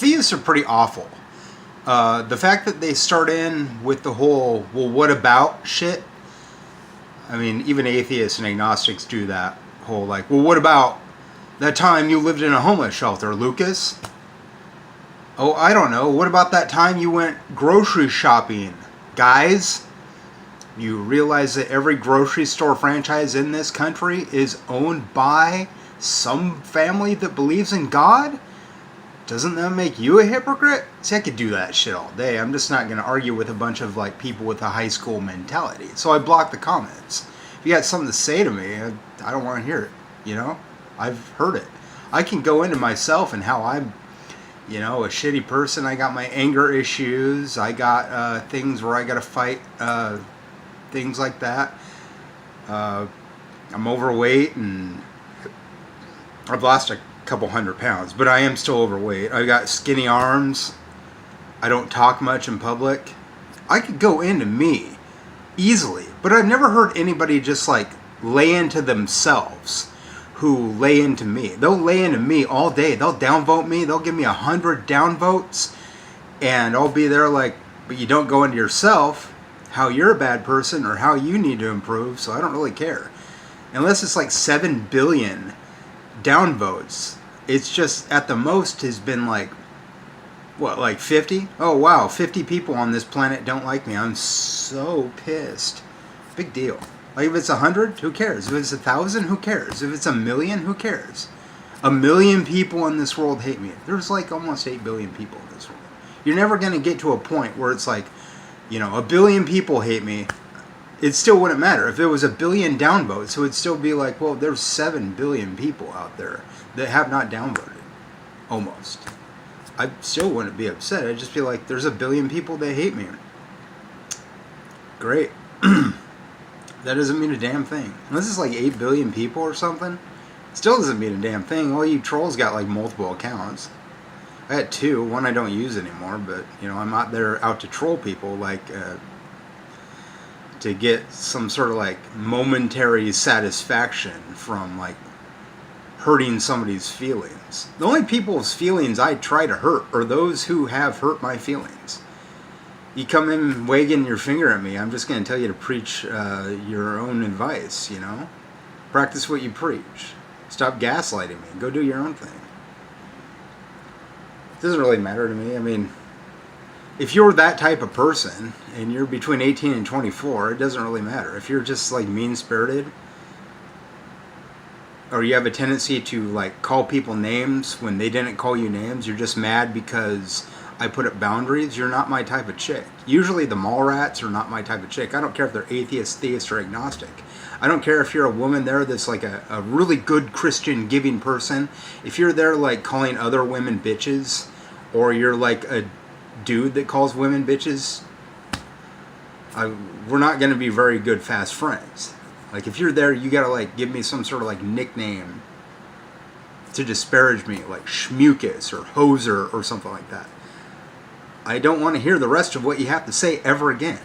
theists are pretty awful. The fact that they start in with the whole, well, what about shit? I mean, even atheists and agnostics do that whole, like, well, what about that time you lived in a homeless shelter, Lucas? Oh, I don't know. What about that time you went grocery shopping, guys? You realize that every grocery store franchise in this country is owned by some family that believes in God? Doesn't that make you a hypocrite? See, I could do that shit all day. I'm just not going to argue with a bunch of like people with a high school mentality. So I block the comments. If you got something to say to me, I don't want to hear it. You know, I've heard it. I can go into myself and how I'm, you know, a shitty person. I got my anger issues. I got things where I got to fight, things like that. I'm overweight and I've lost a couple 100 pounds, but I am still overweight. I got skinny arms. I don't talk much in public. I could go into me easily, but I've never heard anybody just like lay into themselves who lay into me. They'll lay into me all day. They'll downvote me. They'll give me 100 downvotes, and I'll be there like, but you don't go into yourself, how you're a bad person or how you need to improve, so I don't really care. Unless it's like 7 billion downvotes. It's just at the most has been like, what, like 50? Oh wow, 50 people on this planet don't like me. I'm so pissed. Big deal. Like if it's 100, who cares? If it's 1,000, who cares? If it's 1,000,000, who cares? 1,000,000 people in this world hate me. There's like almost 8 billion people in this world. You're never going to get to a point where it's like, you know, 1 billion people hate me. It still wouldn't matter. If it was 1 billion downvotes, it would still be like, well, there's 7 billion people out there that have not downvoted. Almost. I still wouldn't be upset. I'd just be like, there's 1 billion people that hate me. Great. That doesn't mean a damn thing. Unless it's like 8 billion people or something, still doesn't mean a damn thing. All you trolls got like multiple accounts. I had 2. One I don't use anymore, but, you know, I'm out there out to troll people, like, to get some sort of like momentary satisfaction from like hurting somebody's feelings. The only people's feelings I try to hurt are those who have hurt my feelings. You come in wagging your finger at me, I'm just going to tell you to preach your own advice, you know? Practice what you preach. Stop gaslighting me. Go do your own thing. It doesn't really matter to me. I mean, if you're that type of person and you're between 18 and 24, it doesn't really matter. If you're just like mean-spirited, or you have a tendency to like call people names when they didn't call you names, you're just mad because I put up boundaries, you're not my type of chick. Usually the mall rats are not my type of chick. I don't care if they're atheist, theist, or agnostic. I don't care if you're a woman there that's like a really good Christian giving person. If you're there like calling other women bitches, or you're like a dude that calls women bitches, we're not going to be very good fast friends. Like if you're there, you got to like give me some sort of like nickname to disparage me, like schmucus or hoser or something like that. I don't want to hear the rest of what you have to say ever again.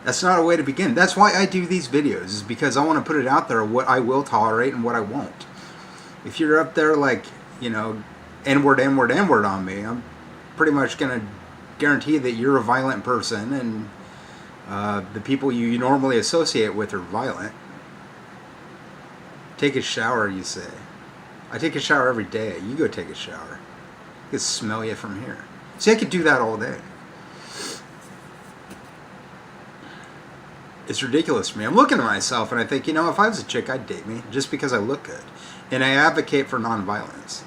That's not a way to begin. That's why I do these videos, is because I want to put it out there what I will tolerate and what I won't. If you're up there like, you know, N-word, N-word, N-word on me, I'm pretty much going to guarantee that you're a violent person, and the people you normally associate with are violent. Take a shower, you say. I take a shower every day. You go take a shower. I can smell you from here. See, I could do that all day. It's ridiculous to me. I'm looking at myself and I think, you know, if I was a chick, I'd date me just because I look good. And I advocate for nonviolence.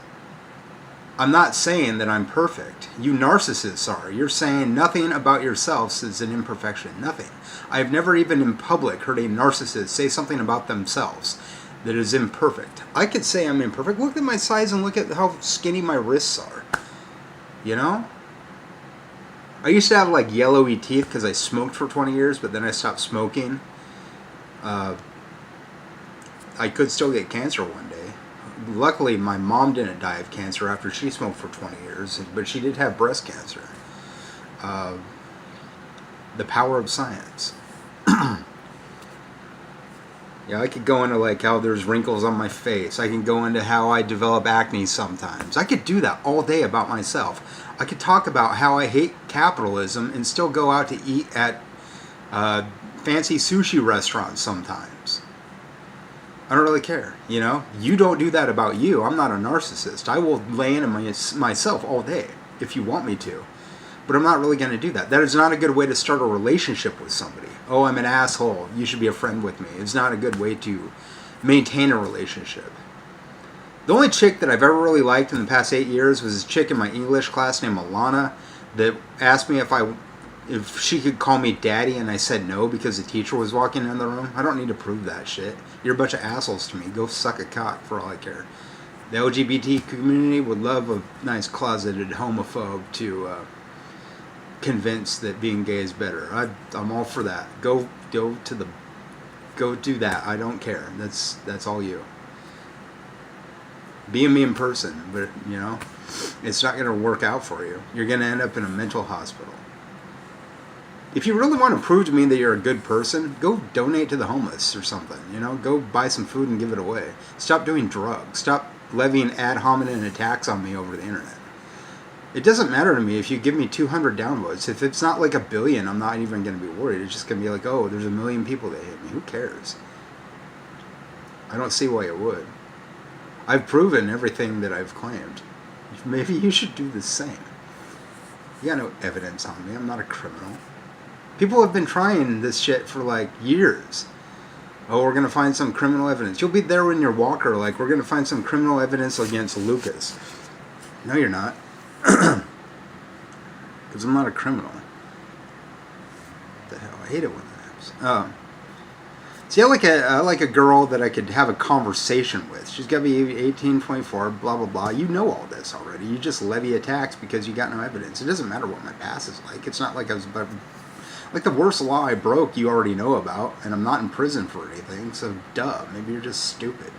I'm not saying that I'm perfect. You narcissists are. You're saying nothing about yourselves is an imperfection. Nothing. I've never even in public heard a narcissist say something about themselves that is imperfect. I could say I'm imperfect. Look at my size and look at how skinny my wrists are. You know? I used to have like yellowy teeth because I smoked for 20 years, but then I stopped smoking. I could still get cancer one day. Luckily, my mom didn't die of cancer after she smoked for 20 years, but she did have breast cancer. The power of science. Yeah, Yeah, I could go into like how there's wrinkles on my face. I can go into how I develop acne sometimes. I could do that all day about myself. I could talk about how I hate capitalism and still go out to eat at fancy sushi restaurants sometimes. I don't really care, you know? You don't do that about you. I'm not a narcissist. I will lay into myself all day if you want me to. But I'm not really going to do that. That is not a good way to start a relationship with somebody. Oh, I'm an asshole. You should be a friend with me. It's not a good way to maintain a relationship. The only chick that I've ever really liked in the past 8 years was a chick in my English class named Alana that asked me if she could call me daddy, and I said no because the teacher was walking in the room. I don't need to prove that shit. You're a bunch of assholes to me. Go suck a cock for all I care. The LGBT community would love a nice closeted homophobe to convince that being gay is better. I'm all for that. Go do that. I don't care. That's all you. Be a mean person, but you know, it's not going to work out for you. You're going to end up in a mental hospital. If you really want to prove to me that you're a good person, go donate to the homeless or something. You know, go buy some food and give it away. Stop doing drugs. Stop levying ad hominem attacks on me over the internet. It doesn't matter to me if you give me 200 downloads. If it's not like 1 billion, I'm not even going to be worried. It's just going to be like, oh, there's 1 million people that hit me. Who cares? I don't see why it would. I've proven everything that I've claimed. Maybe you should do the same. You got no evidence on me. I'm not a criminal. People have been trying this shit for like years. Oh, we're going to find some criminal evidence. You'll be there in your walker like, we're going to find some criminal evidence against Lucas. No, you're not. Because I'm not a criminal. What the hell? I hate it when that happens. See, I like a girl that I could have a conversation with. She's got to be 18, 24, blah, blah, blah. You know all this already. You just levy attacks because you got no evidence. It doesn't matter what my past is like. It's not like I was about... Like the worst law I broke, you already know about, and I'm not in prison for anything, so duh, maybe you're just stupid.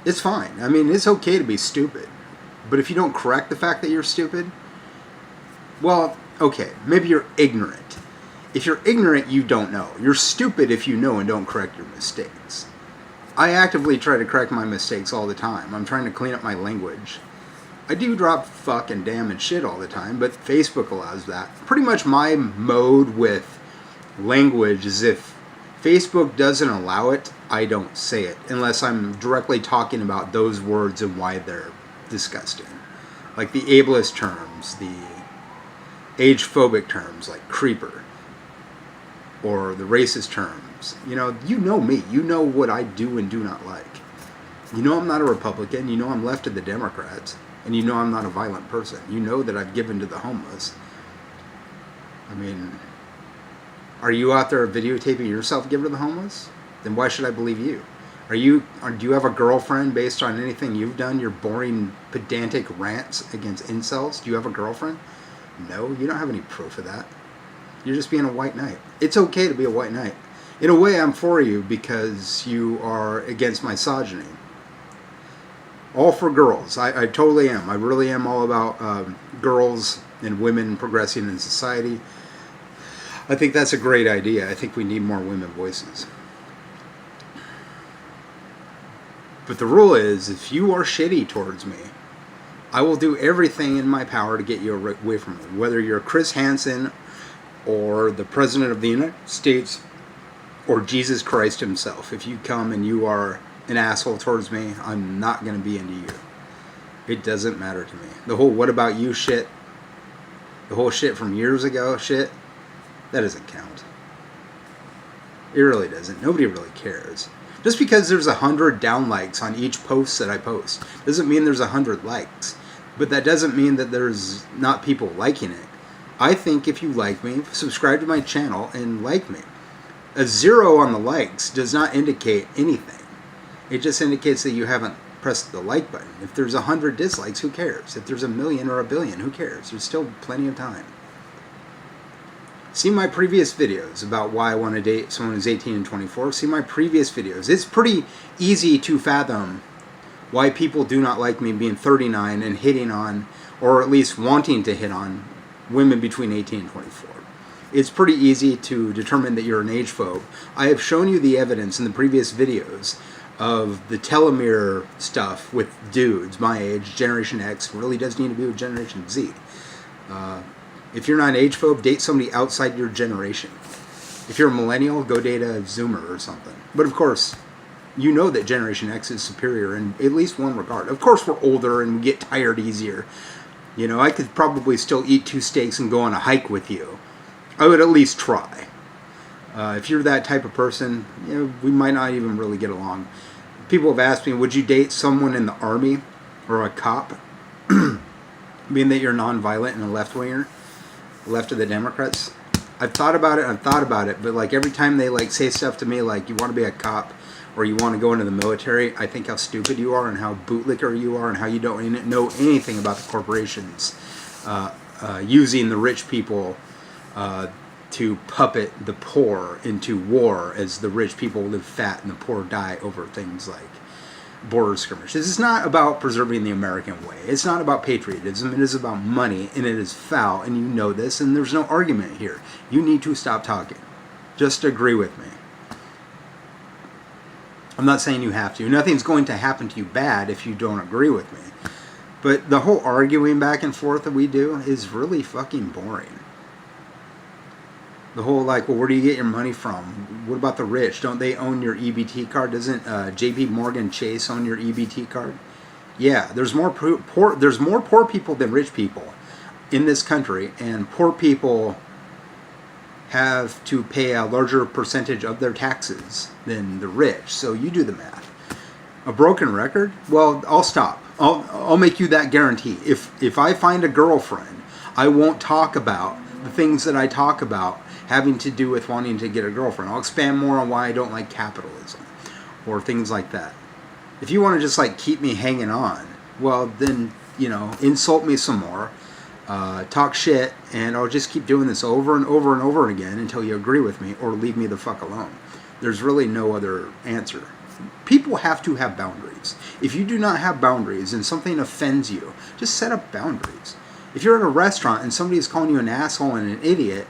It's fine. I mean, it's okay to be stupid. But if you don't correct the fact that you're stupid, well, okay, maybe you're ignorant. If you're ignorant, you don't know. You're stupid if you know and don't correct your mistakes. I actively try to correct my mistakes all the time. I'm trying to clean up my language. I do drop fuck and damn and shit all the time, but Facebook allows that. Pretty much my mode with language is if Facebook doesn't allow it, I don't say it, unless I'm directly talking about those words and why they're disgusting. Like the ableist terms, the age-phobic terms like creeper, or the racist terms. You know me. You know what I do and do not like. You know I'm not a Republican. You know I'm left of the Democrats. And you know I'm not a violent person. You know that I've given to the homeless. I mean, are you out there videotaping yourself giving to the homeless? Then why should I believe you? Do you have a girlfriend based on anything you've done? Your boring, pedantic rants against incels? Do you have a girlfriend? No, you don't have any proof of that. You're just being a white knight. It's okay to be a white knight. In a way, I'm for you because you are against misogyny. All for girls. I totally am. I really am all about girls and women progressing in society. I think that's a great idea. I think we need more women voices. But the rule is, if you are shitty towards me, I will do everything in my power to get you away from me. Whether you're Chris Hansen or the President of the United States or Jesus Christ himself. If you come and you are an asshole towards me, I'm not going to be into you. It doesn't matter to me. The whole what about you shit, the whole shit from years ago shit, that doesn't count. It really doesn't. Nobody really cares. Just because there's 100 down likes on each post that I post doesn't mean there's 100 likes. But that doesn't mean that there's not people liking it. I think if you like me, subscribe to my channel and like me. A 0 on the likes does not indicate anything. It just indicates that you haven't pressed the like button. If there's 100 dislikes, who cares? If there's 1 million or 1 billion, who cares? There's still plenty of time. See my previous videos about why I want to date someone who's 18 and 24. See my previous videos. It's pretty easy to fathom why people do not like me being 39 and hitting on, or at least wanting to hit on, women between 18 and 24. it's pretty easy to determine that you're an age phobe. I have shown you the evidence in the previous videos of the telomere stuff with dudes my age. Generation X really does need to be with Generation Z. If you're not an age phobe, date somebody outside your generation. If you're a millennial, go date a Zoomer or something. But of course, you know that Generation X is superior in at least one regard. Of course, we're older and we get tired easier. You know, I could probably still eat 2 steaks and go on a hike with you. I would at least try. If you're that type of person, you know, we might not even really get along. People have asked me, would you date someone in the army or a cop? Being that you're non-violent and a left-winger, left of the Democrats. I've thought about it, but like every time they like say stuff to me like, you want to be a cop or you want to go into the military, I think how stupid you are and how bootlicker you are and how you don't know anything about the corporations using the rich people to puppet the poor into war as the rich people live fat and the poor die over things like border skirmishes. It's not about preserving the American way. It's not about patriotism. It is about money, and it is foul, and you know this, and there's no argument here. You need to stop talking. Just agree with me. I'm not saying you have to. Nothing's going to happen to you bad if you don't agree with me. But the whole arguing back and forth that we do is really fucking boring. The whole like, well, where do you get your money from? What about the rich? Don't they own your EBT card? Doesn't JP Morgan Chase own your EBT card? Yeah, there's more poor people than rich people in this country, and poor people have to pay a larger percentage of their taxes than the rich. So you do the math. A broken record? Well, I'll stop. I'll make you that guarantee. If I find a girlfriend, I won't talk about the things that I talk about having to do with wanting to get a girlfriend. I'll expand more on why I don't like capitalism or things like that. If you want to just like keep me hanging on, well then, you know, insult me some more, talk shit, and I'll just keep doing this over and over and over again until you agree with me or leave me the fuck alone. There's really no other answer. People have to have boundaries. If you do not have boundaries and something offends you, just set up boundaries. If you're at a restaurant and somebody is calling you an asshole and an idiot,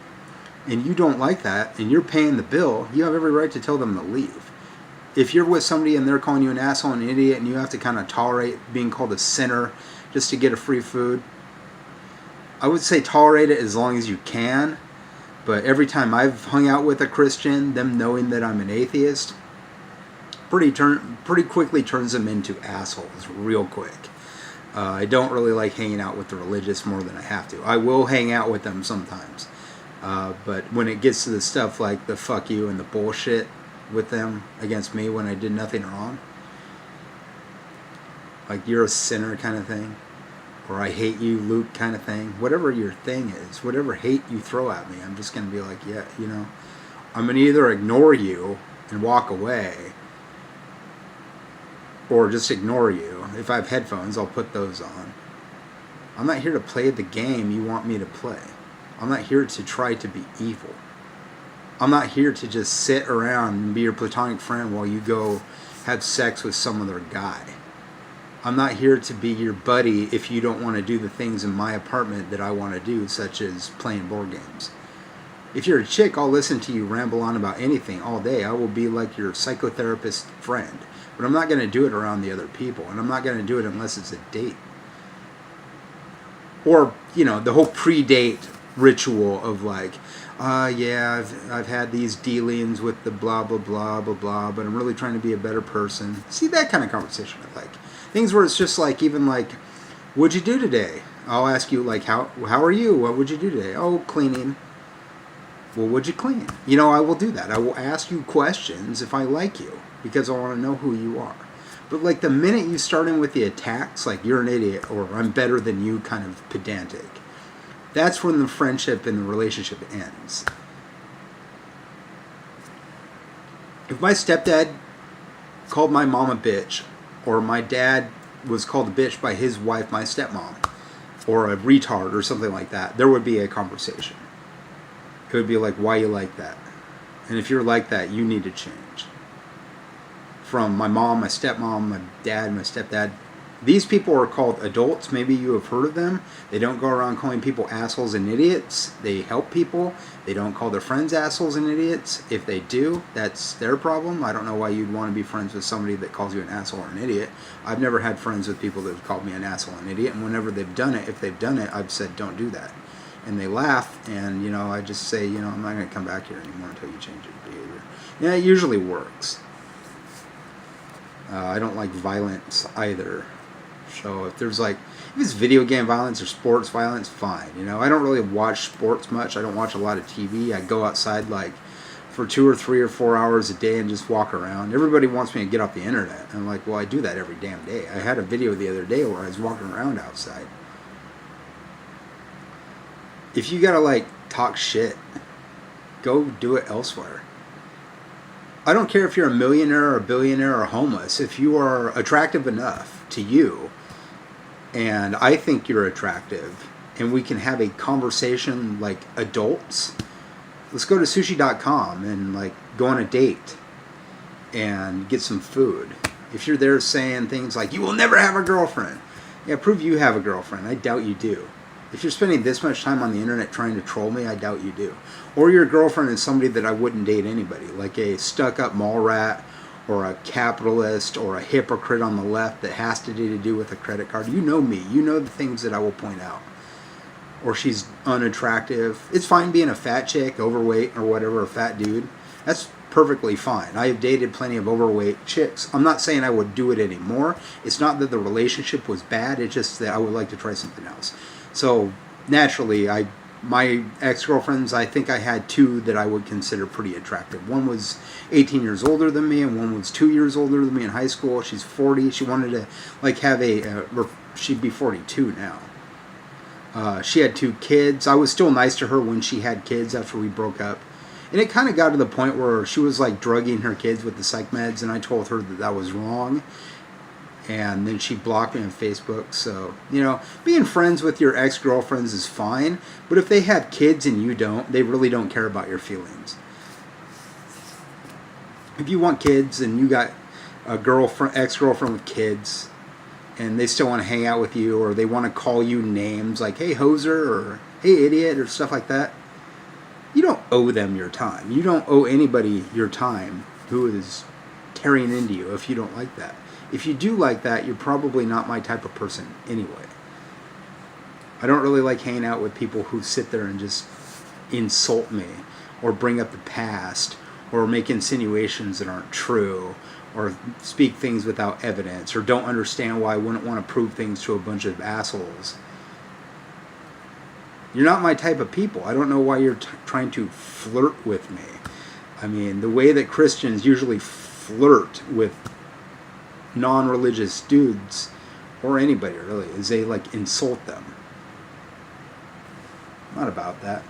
and you don't like that, and you're paying the bill, you have every right to tell them to leave. If you're with somebody and they're calling you an asshole and an idiot, and you have to kind of tolerate being called a sinner just to get a free food, I would say tolerate it as long as you can. But every time I've hung out with a Christian, them knowing that I'm an atheist, pretty quickly turns them into assholes real quick. I don't really like hanging out with the religious more than I have to. I will hang out with them sometimes. But when it gets to the stuff like the fuck you and the bullshit with them against me when I did nothing wrong, like you're a sinner kind of thing, or I hate you, Luke kind of thing, whatever your thing is, whatever hate you throw at me, I'm just going to be like, yeah, you know, I'm going to either ignore you and walk away, or just ignore you. If I have headphones, I'll put those on. I'm not here to play the game you want me to play. I'm not here to try to be evil. I'm not here to just sit around and be your platonic friend while you go have sex with some other guy. I'm not here to be your buddy if you don't want to do the things in my apartment that I want to do, such as playing board games. If you're a chick, I'll listen to you ramble on about anything all day. I will be like your psychotherapist friend. But I'm not going to do it around the other people, and I'm not going to do it unless it's a date. Or, you know, the whole pre-date ritual of like, yeah, I've had these dealings with the blah, blah, blah, blah, blah, but I'm really trying to be a better person. See, that kind of conversation I like. Things where it's just like, even like, what'd you do today? I'll ask you, like, how are you? What would you do today? Oh, cleaning. Well, what'd you clean? You know, I will do that. I will ask you questions if I like you, because I want to know who you are. But like the minute you start in with the attacks, like you're an idiot or I'm better than you kind of pedantic, that's when the friendship and the relationship ends. If my stepdad called my mom a bitch, or my dad was called a bitch by his wife, my stepmom, or a retard or something like that, there would be a conversation. It would be like, why you like that? And if you're like that, you need to change. From my mom, my stepmom, my dad, my stepdad, These people are called adults. Maybe you have heard of them. They don't go around calling people assholes and idiots. They help people. They don't call their friends assholes and idiots. If they do, that's their problem. I don't know why you'd want to be friends with somebody that calls you an asshole or an idiot. I've never had friends with people that have called me an asshole and idiot, and whenever they've done it, if they've done it, I've said, don't do that. And they laugh, and, you know, I just say, you know, I'm not going to come back here anymore until you change your behavior. Yeah, it usually works. I don't like violence either. So if there's like, if it's video game violence or sports violence, fine. You know, I don't really watch sports much. I don't watch a lot of TV. I go outside like for 2 or 3 or 4 hours a day and just walk around. Everybody wants me to get off the internet. I'm like, well, I do that every damn day. I had a video the other day where I was walking around outside. If you gotta like talk shit, go do it elsewhere. I don't care if you're a millionaire or a billionaire or homeless. If you are attractive enough to you, and I think you're attractive, and we can have a conversation like adults, let's go to sushi.com and like go on a date and get some food. If you're there saying things like, you will never have a girlfriend, yeah, prove you have a girlfriend. I doubt you do. If you're spending this much time on the internet trying to troll me, I doubt you do. Or your girlfriend is somebody that I wouldn't date anybody, like a stuck-up mall rat, or a capitalist, or a hypocrite on the left that has to do with a credit card. You know me. You know the things that I will point out. Or she's unattractive. It's fine being a fat chick, overweight, or whatever, a fat dude. That's perfectly fine. I have dated plenty of overweight chicks. I'm not saying I would do it anymore. It's not that the relationship was bad. It's just that I would like to try something else. So naturally, my ex-girlfriends, I think I had 2 that I would consider pretty attractive. One was 18 years older than me, and one was 2 years older than me in high school. She's 40. She wanted to like have she'd be 42 now. She had 2 kids. I was still nice to her when she had kids after we broke up. And it kind of got to the point where she was like drugging her kids with the psych meds, and I told her that that was wrong. And then she blocked me on Facebook. So, you know, being friends with your ex-girlfriends is fine. But if they have kids and you don't, they really don't care about your feelings. If you want kids and you got a girlfriend, ex-girlfriend with kids, and they still want to hang out with you, or they want to call you names like, hey, hoser, or hey, idiot, or stuff like that, you don't owe them your time. You don't owe anybody your time who is tearing into you if you don't like that. If you do like that, you're probably not my type of person anyway. I don't really like hanging out with people who sit there and just insult me, or bring up the past, or make insinuations that aren't true, or speak things without evidence, or don't understand why I wouldn't want to prove things to a bunch of assholes. You're not my type of people. I don't know why you're trying to flirt with me. I mean, the way that Christians usually flirt with non-religious dudes, or anybody really, is they like insult them. Not about that.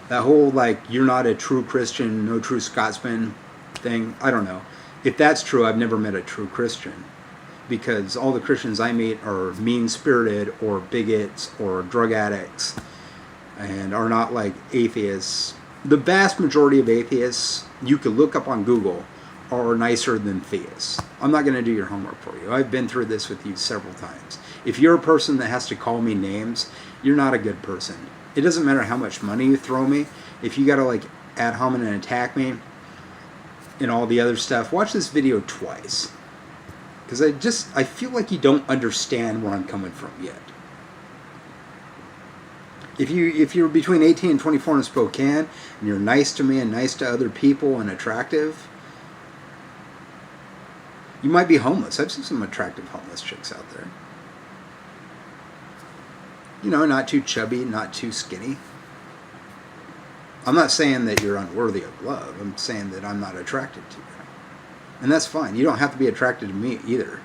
That whole like, you're not a true Christian, no true Scotsman thing, I don't know. If that's true, I've never met a true Christian, because all the Christians I meet are mean-spirited, or bigots, or drug addicts, and are not like atheists. The vast majority of atheists you could look up on Google are nicer than theists. I'm not going to do your homework for you. I've been through this with you several times. If you're a person that has to call me names, you're not a good person. It doesn't matter how much money you throw me. If you got to like ad hominem and attack me and all the other stuff, watch this video twice. Because I feel like you don't understand where I'm coming from yet. If you're between 18 and 24 in Spokane, and you're nice to me and nice to other people and attractive, you might be homeless. I've seen some attractive homeless chicks out there. You know, not too chubby, not too skinny. I'm not saying that you're unworthy of love. I'm saying that I'm not attracted to you. And that's fine. You don't have to be attracted to me either.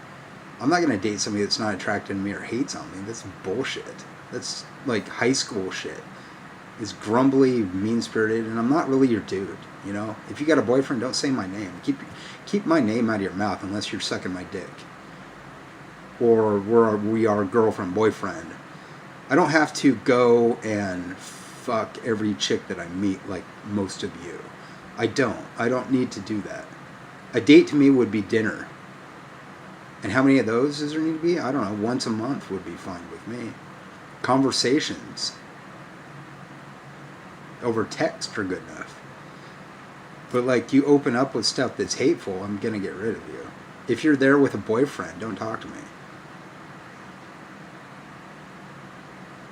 I'm not going to date somebody that's not attracted to me or hates on me. That's bullshit. That's like high school shit. It's grumbly, mean-spirited, and I'm not really your dude, you know? If you got a boyfriend, don't say my name. Keep my name out of your mouth unless you're sucking my dick. Or we are girlfriend, boyfriend. I don't have to go and fuck every chick that I meet like most of you. I don't need to do that. A date to me would be dinner. And how many of those does there need to be? I don't know. Once a month would be fine with me. Conversations over text are good enough. But like, you open up with stuff that's hateful, I'm going to get rid of you. If you're there with a boyfriend, don't talk to me.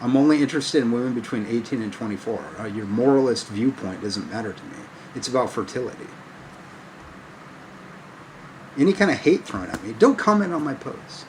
I'm only interested in women between 18 and 24. Your moralist viewpoint doesn't matter to me. It's about fertility. Any kind of hate thrown at me, don't comment on my posts.